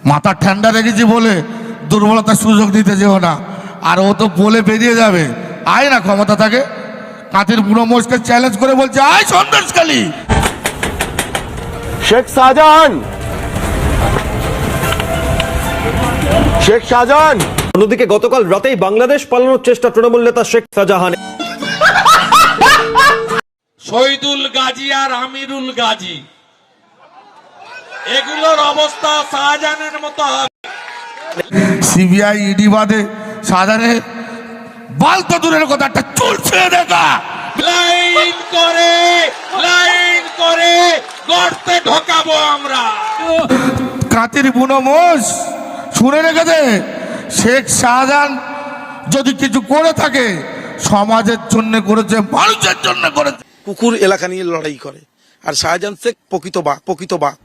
মাথা ঠান্ডা রেখেছি বলে দুর্বলতার সুযোগ দিতে যেও না। আর ও তো বলে বেরিয়ে যাবে, আয় না ক্ষমতা থাকে। কাঁথির বুড়ো মোষকে চ্যালেঞ্জ করে বলছে, আয় সন্দেশখালী। শেখ শাহজাহান, শেখ শাহজাহান। অন্যদিকে গতকাল রাতেই বাংলাদেশ পালানোর চেষ্টা তৃণমূল নেতা শেখ শাহজাহান। শহীদুল গাজী আর আমিরুল গাজী, এগুলোর অবস্থা শাহজাহানের মতো হবে। সিবিআই ইডি বাদে শাহজাহানের বাল তো দূরের কথা, একটা চুল ছেড়ে দেখা। লাইন করে গর্তে ঢোকাবো আমরা। কাঁথির বুনো মোষ শুনে রেখেছে, শেখ শাহজাহান যদি কিছু করে থাকে সমাজের জন্য করেছে, মানুষের জন্য করেছে। কুকুর এলাকা নিয়ে লড়াই করে, আর শাহজাহান শেখ প্রকৃত বাঘ।